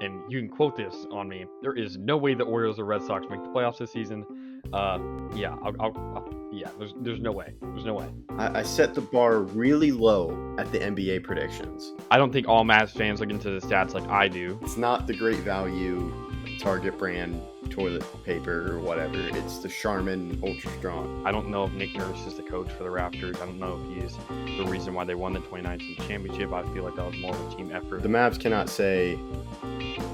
and you can quote this on me, there is no way the Orioles or Red Sox make the playoffs this season. There's no way. There's no way. I set the bar really low at the NBA predictions. I don't think all Mavs fans look into the stats like I do. It's not the Great Value Target brand toilet paper or whatever. It's the Charmin Ultra Strong. I don't know if Nick Nurse is the coach for the Raptors. I don't know if he's the reason why they won the 2019 championship. I feel like that was more of a team effort. The Mavs cannot say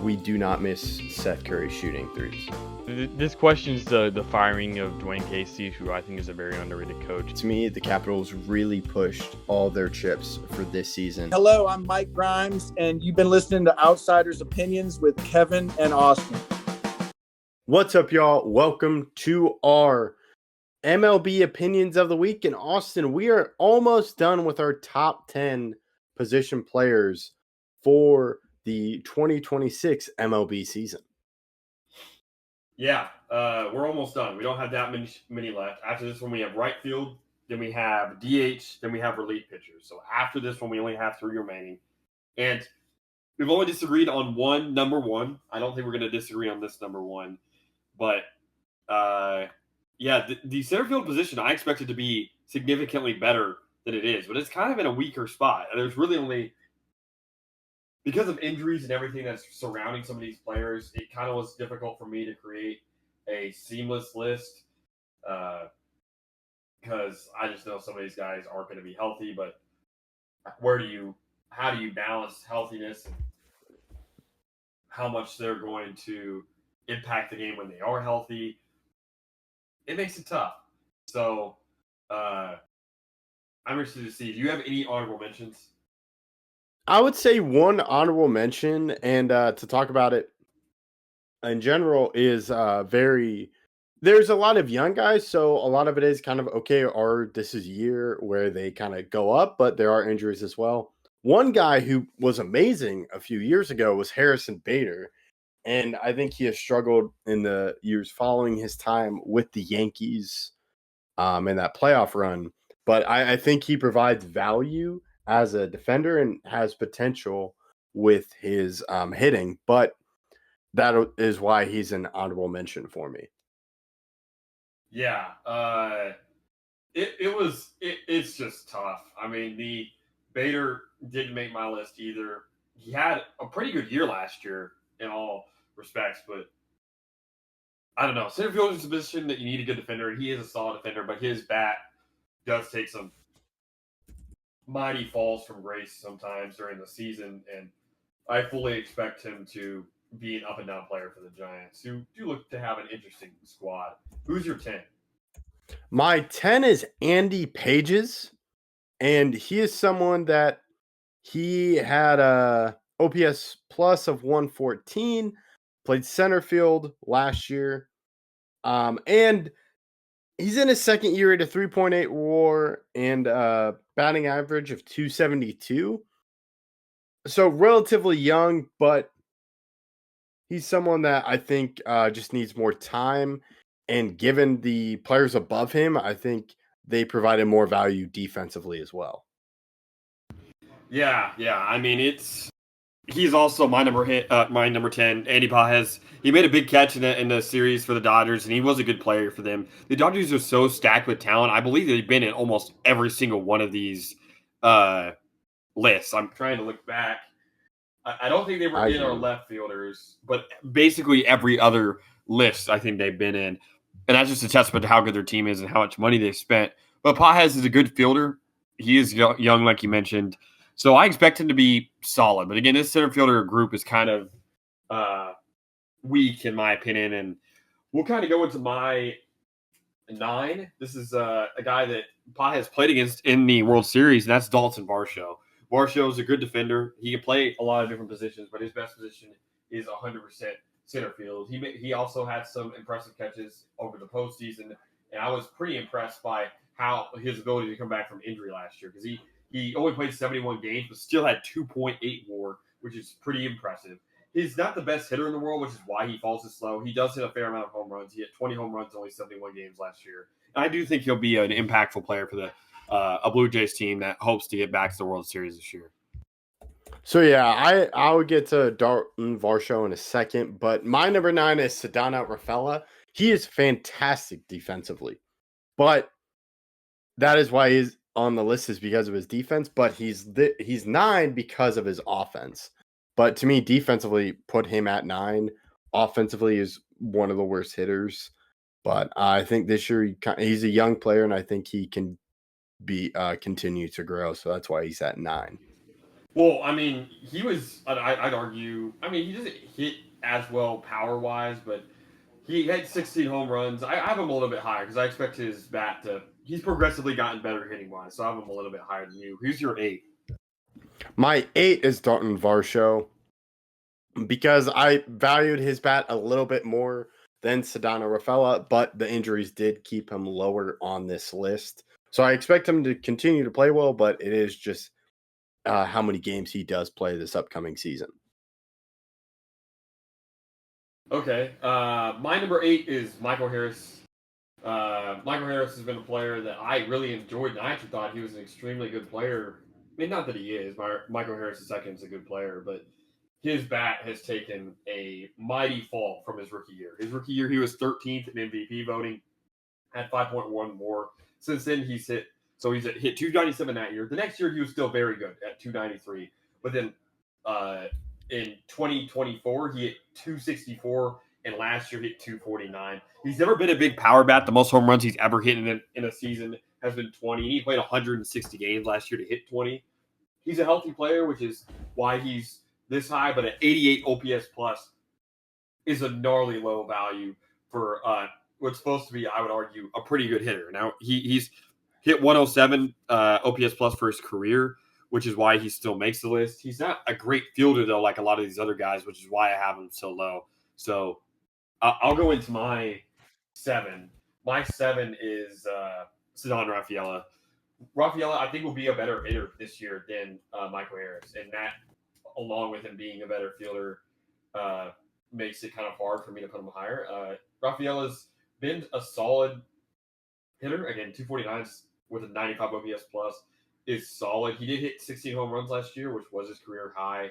we do not miss Seth Curry shooting threes. This questions the firing of Dwayne Casey, who I think is a very underrated coach. To me, the Capitals really pushed all their chips for this season. Hello, I'm Mike Grimes, and you've been listening to Outsiders Opinions with Kevin and Austin. What's up, y'all? Welcome to our MLB Opinions of the Week. In Austin, we are almost done with our top 10 position players for the 2026 MLB season. Yeah, we're almost done. We don't have that many left. After this one, we have right field, then we have DH, then we have relief pitchers. So after this one, we only have 3 remaining. And we've only disagreed on number one. I don't think we're going to disagree on this number one. But, the center field position, I expect it to be significantly better than it is. But it's kind of in a weaker spot. There's really only, because of injuries and everything that's surrounding some of these players, it kind of was difficult for me to create a seamless list because I just know some of these guys aren't going to be healthy. But how do you balance healthiness and how much they're going to impact the game when they are healthy? It makes it tough. So I'm interested to see. Do you have any honorable mentions? I would say one honorable mention, and to talk about it in general, is there's a lot of young guys, so a lot of it is kind of, okay, or this is a year where they kind of go up, but there are injuries as well. One guy who was amazing a few years ago was Harrison Bader, and I think he has struggled in the years following his time with the Yankees in that playoff run, but I think he provides value as a defender and has potential with his hitting, but that is why he's an honorable mention for me. Yeah, it's just tough. I mean, the Bader didn't make my list either. He had a pretty good year last year in all respects, but I don't know. Center field is a position that you need a good defender, and he is a solid defender, but his bat does take some mighty falls from grace sometimes during the season, and I fully expect him to be an up and down player for the Giants, who do look to have an interesting squad. Who's your 10? My 10 is Andy Pages, and he is someone that he had a OPS plus of 114, played center field last year, and he's in his second year at a 3.8 WAR and batting average of 272. So relatively young, but he's someone that I think just needs more time. And given the players above him, I think they provided more value defensively as well. Yeah. I mean, he's also my number 10. Andy Pages. He made a big catch in the series for the Dodgers, and he was a good player for them. The Dodgers are so stacked with talent. I believe they've been in almost every single one of these lists. I'm trying to look back. I don't think they were in our left fielders, but basically every other list I think they've been in. And that's just a testament to how good their team is and how much money they've spent. But Pages is a good fielder. He is young, like you mentioned. So I expect him to be solid. But again, this center fielder group is kind of weak in my opinion. And we'll kind of go into my 9. This is a guy that Pages played against in the World Series, and that's Dalton Varsho. Varsho is a good defender. He can play a lot of different positions, but his best position is 100% center field. He also had some impressive catches over the postseason, and I was pretty impressed by how his ability to come back from injury last year, because he only played 71 games, but still had 2.8 WAR, which is pretty impressive. He's not the best hitter in the world, which is why he falls so slow. He does hit a fair amount of home runs. He hit 20 home runs in only 71 games last year. And I do think he'll be an impactful player for a Blue Jays team that hopes to get back to the World Series this year. So yeah, I would get to Dalton Varsho in a second, but my number 9 is Sedano Rafaela. He is fantastic defensively, but that is why he's on the list is because of his defense. But he's 9 because of his offense. But to me, defensively, put him at 9. Offensively, is one of the worst hitters. But I think this year he's a young player, and I think he can be continue to grow. So that's why he's at 9. Well, I mean, he was. I'd argue. I mean, he doesn't hit as well power wise, but he had 16 home runs. I have him a little bit higher because I expect his bat to. He's progressively gotten better hitting wise, so I have him a little bit higher than you. Who's your 8? My 8 is Dalton Varsho because I valued his bat a little bit more than Sedano Rafaela, but the injuries did keep him lower on this list. So I expect him to continue to play well, but it is just how many games he does play this upcoming season. Okay. My number 8 is Michael Harris. Michael Harris has been a player that I really enjoyed, and I actually thought he was an extremely good player. I mean, not that he is. Michael Harris II is a good player, but his bat has taken a mighty fall from his rookie year. His rookie year, he was 13th in MVP voting, had 5.1 more. Since then, he's hit 297 that year. The next year, he was still very good at 293. But then in 2024, he hit 264, and last year hit 249. He's never been a big power bat. The most home runs he's ever hit in a season has been 20. And he played 160 games last year to hit 20. He's a healthy player, which is why he's this high. But at 88 OPS plus is a gnarly low value for what's supposed to be, I would argue, a pretty good hitter. Now, he's hit 107 OPS plus for his career, which is why he still makes the list. He's not a great fielder, though, like a lot of these other guys, which is why I have him so low. So I'll go into my 7. My 7 is Sedano Rafaela. Rafaela, I think, will be a better hitter this year than Michael Harris. And that, along with him being a better fielder, makes it kind of hard for me to put him higher. Rafaela's been a solid hitter. Again, 249 with a 95 OPS plus is solid. He did hit 16 home runs last year, which was his career high.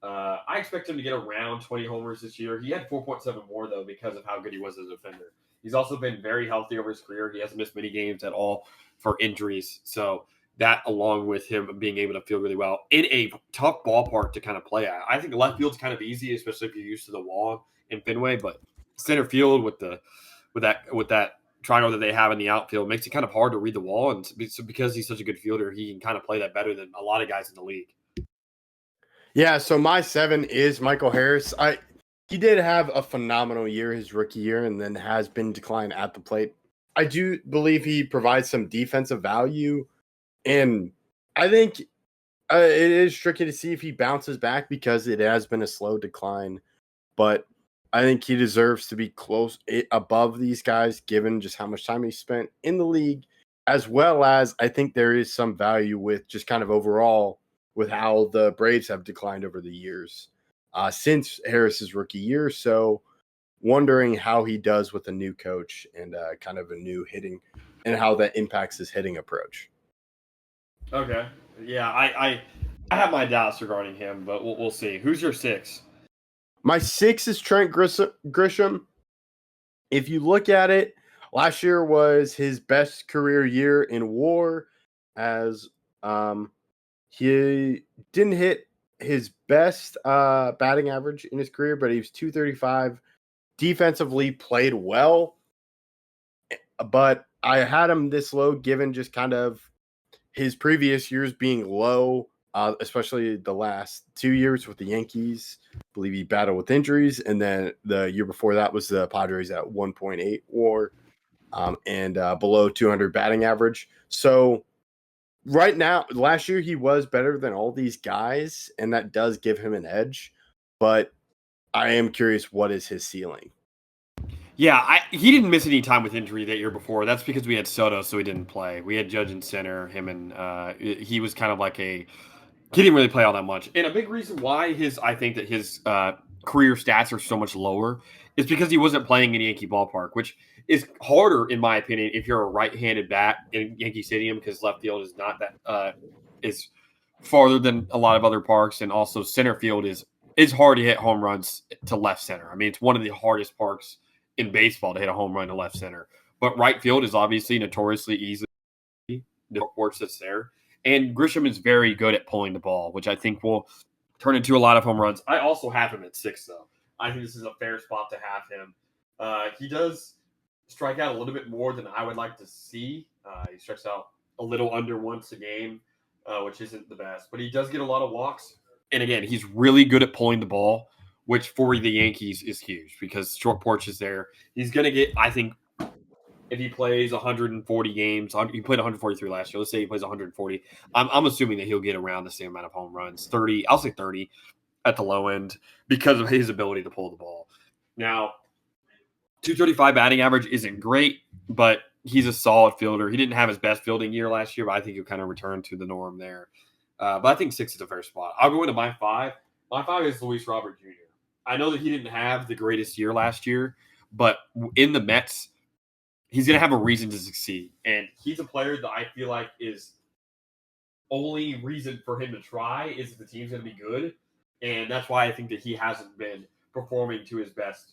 I expect him to get around 20 homers this year. He had 4.7 more, though, because of how good he was as a defender. He's also been very healthy over his career. He hasn't missed many games at all for injuries. So that, along with him being able to feel really well in a tough ballpark to kind of play at. I think left field's kind of easy, especially if you're used to the wall in Fenway, but center field with that triangle that they have in the outfield makes it kind of hard to read the wall. And because he's such a good fielder, he can kind of play that better than a lot of guys in the league. Yeah, so my 7 is Michael Harris. He did have a phenomenal year his rookie year and then has been declined at the plate. I do believe he provides some defensive value, and I think it is tricky to see if he bounces back because it has been a slow decline, but I think he deserves to be close above these guys given just how much time he spent in the league, as well as I think there is some value with just kind of overall with how the Braves have declined over the years since Harris's rookie year. So wondering how he does with a new coach and kind of a new hitting and how that impacts his hitting approach. Okay. Yeah, I have my doubts regarding him, but we'll see. Who's your 6? My 6 is Trent Grisham. If you look at it, last year was his best career year in WAR, as he didn't hit his best batting average in his career, but he was 235. Defensively played well, but I had him this low given just kind of his previous years being low, especially the last 2 years with the Yankees. I believe he battled with injuries, and then the year before that was the Padres at 1.8 WAR and below 200 batting average. So right now, last year he was better than all these guys, and that does give him an edge. But I am curious, what is his ceiling? Yeah, he didn't miss any time with injury that year before. That's because we had Soto, so he didn't play. We had Judge in center, him, and he was kind of like he didn't really play all that much. And a big reason why I think that his career stats are so much lower is because he wasn't playing in Yankee ballpark, which is harder, in my opinion, if you're a right-handed bat in Yankee Stadium, because left field is not that is farther than a lot of other parks, and also center field is hard to hit home runs to left center. I mean, it's one of the hardest parks in baseball to hit a home run to left center. But right field is obviously notoriously easy. The porch that's there, and Grisham is very good at pulling the ball, which I think will turn into a lot of home runs. I also have him at 6, though. I think this is a fair spot to have him. He does strike out a little bit more than I would like to see. He strikes out a little under once a game, which isn't the best, but he does get a lot of walks. And again, he's really good at pulling the ball, which for the Yankees is huge because short porch is there. He's going to get, I think, if he plays 140 games, he played 143 last year. Let's say he plays 140. I'm assuming that he'll get around the same amount of home runs, 30. I'll say 30 at the low end because of his ability to pull the ball. Now, 235 batting average isn't great, but he's a solid fielder. He didn't have his best fielding year last year, but I think he'll kind of return to the norm there. But I think 6 is a fair spot. I'll go into my 5. My 5 is Luis Robert Jr. I know that he didn't have the greatest year last year, but in the Mets, he's going to have a reason to succeed. And he's a player that I feel like is only reason for him to try is if the team's going to be good. And that's why I think that he hasn't been performing to his best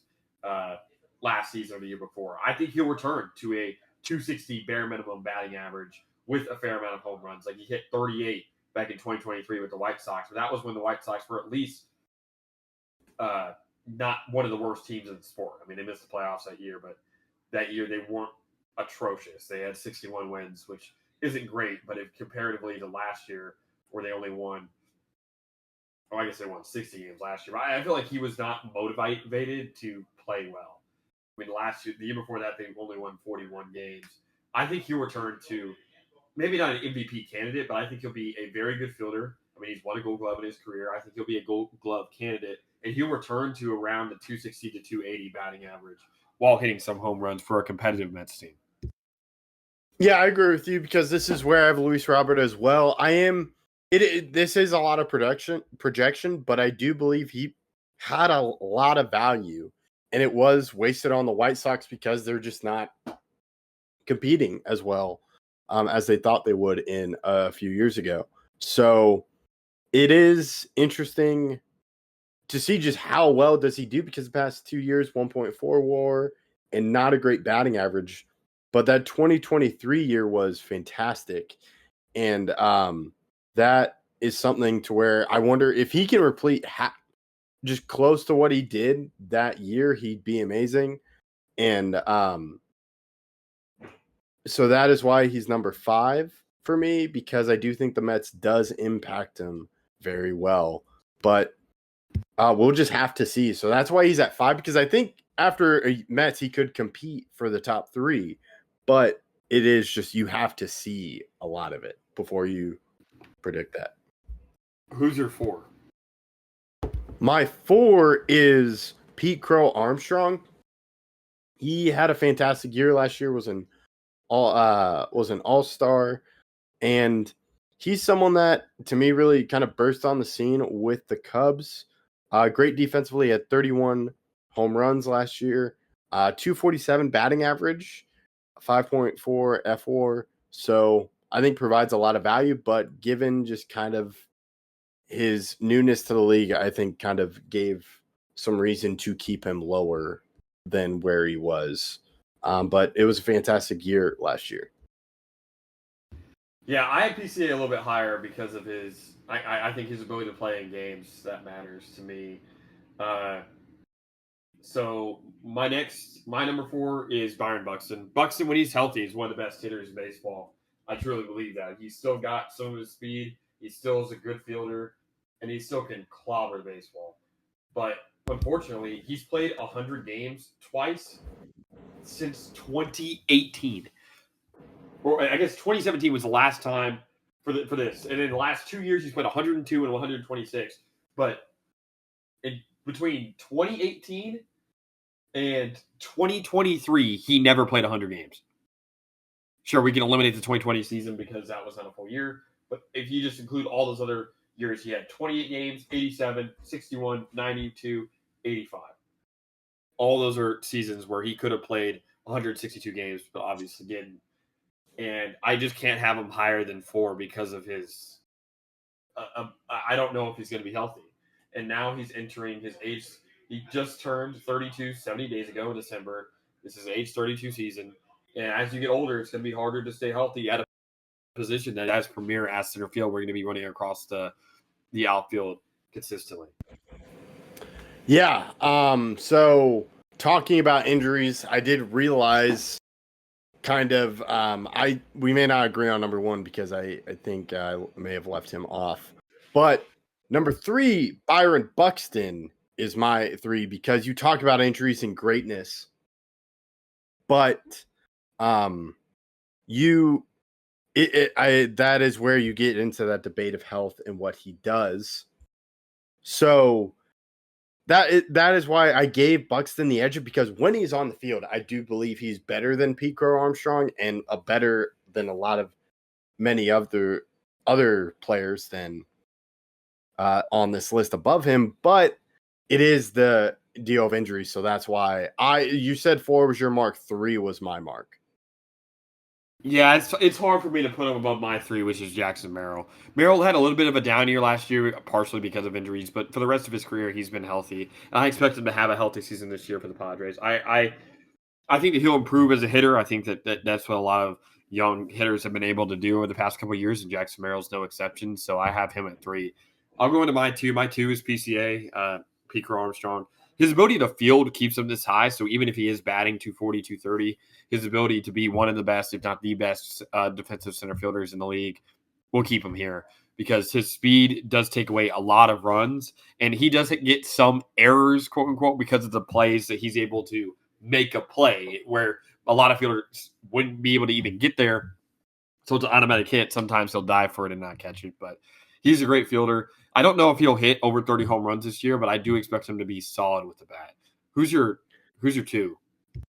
last season or the year before. I think he'll return to a 260 bare minimum batting average with a fair amount of home runs. Like he hit 38 back in 2023 with the White Sox. But that was when the White Sox were at least not one of the worst teams in the sport. I mean, they missed the playoffs that year, but that year they weren't atrocious. They had 61 wins, which isn't great, but if comparatively to last year where they only won, I guess they won 60 games last year. I feel like he was not motivated to play well. I mean, last year, the year before that, they only won 41 games. I think he'll return to maybe not an MVP candidate, but I think he'll be a very good fielder. I mean, he's won a Gold Glove in his career. I think he'll be a Gold Glove candidate, and he'll return to around the 260 to 280 batting average while hitting some home runs for a competitive Mets team. Yeah, I agree with you because this is where I have Luis Robert as well. This is a lot of projection, but I do believe he had a lot of value, and it was wasted on the White Sox because they're just not competing as well as they thought they would in a few years ago. So it is interesting to see just how well does he do because the past 2 years, 1.4 WAR and not a great batting average. But that 2023 year was fantastic. And that is something to where I wonder if he can repeat just close to what he did that year, he'd be amazing. And so that is why he's number 5 for me, because I do think the Mets does impact him very well. But we'll just have to see. So that's why he's at 5, because I think after Mets, he could compete for the top 3. But it is just you have to see a lot of it before you predict that. Who's your 4? My 4 is Pete Crow Armstrong. He had a fantastic year last year. Was an all-star, and he's someone that to me really kind of burst on the scene with the Cubs. Great defensively, had 31 home runs last year, 247 batting average, 5.4 FWAR. So I think provides a lot of value, but given just kind of his newness to the league, I think kind of gave some reason to keep him lower than where he was. But it was a fantastic year last year. Yeah, I have PCA a little bit higher because of his. I think his ability to play in games that matters to me. So my number 4 is Byron Buxton. Buxton, when he's healthy, is one of the best hitters in baseball. I truly believe that. He's still got some of his speed. He still is a good fielder, and he still can clobber the baseball. But unfortunately, he's played 100 games twice since 2018. Or I guess 2017 was the last time for this. And in the last 2 years, he's played 102 and 126. But between 2018 and 2023, he never played 100 games. Sure, we can eliminate the 2020 season because that was not a full year. But if you just include all those other years, he had 28 games, 87, 61, 92, 85. All those are seasons where he could have played 162 games, but obviously didn't. And I just can't have him higher than 4 because of his I don't know if he's going to be healthy. And now he's entering his age. He just turned 32 70 days ago in December. This is age 32 season. And as you get older, it's going to be harder to stay healthy at a position that as premier as center field, we're going to be running across the outfield consistently. Yeah. So talking about injuries, I did realize we may not agree on number one because I think I may have left him off. But number 3, Byron Buxton is my 3 because you talk about injuries and greatness. But that is where you get into that debate of health and what he does. So that is why I gave Buxton the edge, because when he's on the field, I do believe he's better than Pete Crow Armstrong and better than many of the other players than on this list above him. But it is the deal of injuries, so that's why you said 4 was your mark, 3 was my mark. Yeah, it's hard for me to put him above my 3, which is Jackson Merrill. Merrill had a little bit of a down year last year, partially because of injuries, but for the rest of his career, he's been healthy. And I expect him to have a healthy season this year for the Padres. I think that he'll improve as a hitter. I think that's what a lot of young hitters have been able to do over the past couple of years, and Jackson Merrill's no exception. So I have him at 3. I'll go into my 2. My 2 is PCA, Pete Crow Armstrong. His ability to field keeps him this high, so even if he is batting 240, 230, his ability to be one of the best, if not the best, defensive center fielders in the league will keep him here, because his speed does take away a lot of runs, and he doesn't get some errors, quote unquote, because of the plays that he's able to make a play where a lot of fielders wouldn't be able to even get there. So it's an automatic hit. Sometimes he'll dive for it and not catch it, but he's a great fielder. I don't know if he'll hit over 30 home runs this year, but I do expect him to be solid with the bat. Who's your 2?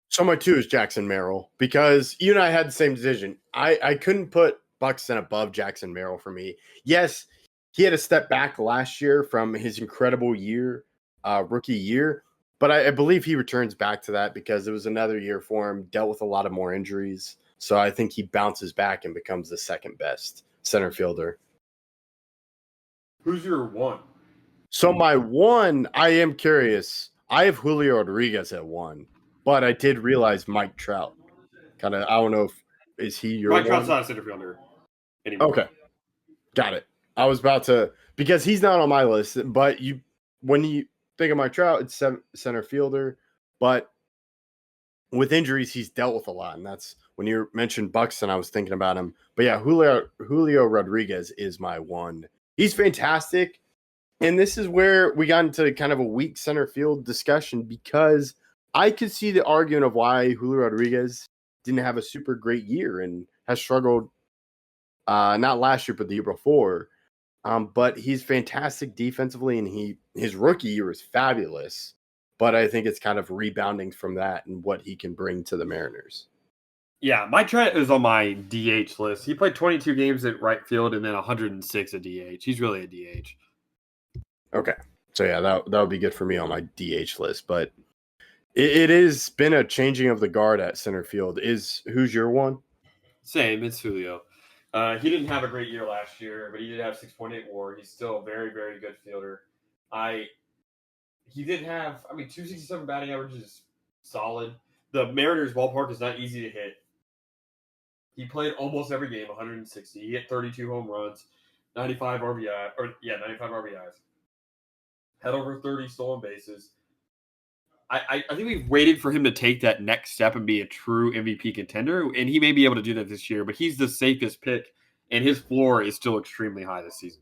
So my 2 is Jackson Merrill, because you and I had the same decision. I couldn't put Buxton above Jackson Merrill for me. Yes, he had a step back last year from his incredible year, rookie year, but I believe he returns back to that because it was another year for him, dealt with a lot of more injuries. So I think he bounces back and becomes the second best center fielder. Who's your 1? So my 1, I am curious. I have Julio Rodriguez at 1, but I did realize Mike Trout. I don't know is he your Mike 1? Trout's not a center fielder anymore. Okay, got it. I was about to, because he's not on my list, but when you think of Mike Trout, it's center fielder, but with injuries, he's dealt with a lot, and that's when you mentioned Buxton, I was thinking about him. But yeah, Julio Rodriguez is my 1. He's fantastic. And this is where we got into kind of a weak center field discussion, because I could see the argument of why Julio Rodriguez didn't have a super great year and has struggled, not last year, but the year before. But he's fantastic defensively, and his rookie year was fabulous. But I think it's kind of rebounding from that and what he can bring to the Mariners. Yeah, Mike Trout is on my DH list. He played 22 games at right field and then 106 at DH. He's really a DH. Okay. So yeah, that would be good for me on my DH list. But it has been a changing of the guard at center field. Who's your 1? Same, it's Julio. He didn't have a great year last year, but he did have 6.8 WAR. He's still a very, very good fielder. He did have, 267 batting average is solid. The Mariners ballpark is not easy to hit. He played almost every game, 160. He hit 32 home runs, 95 RBIs. Had over 30 stolen bases. I think we've waited for him to take that next step and be a true MVP contender, and he may be able to do that this year, but he's the safest pick, and his floor is still extremely high this season.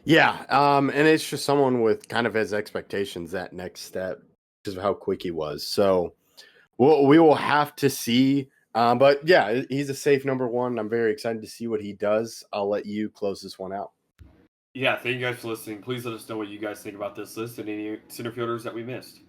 Yeah, and it's just someone with kind of his expectations, that next step, because of how quick he was. So we will have to see. But yeah, he's a safe number 1. I'm very excited to see what he does. I'll let you close this one out. Yeah, thank you guys for listening. Please let us know what you guys think about this list and any center fielders that we missed.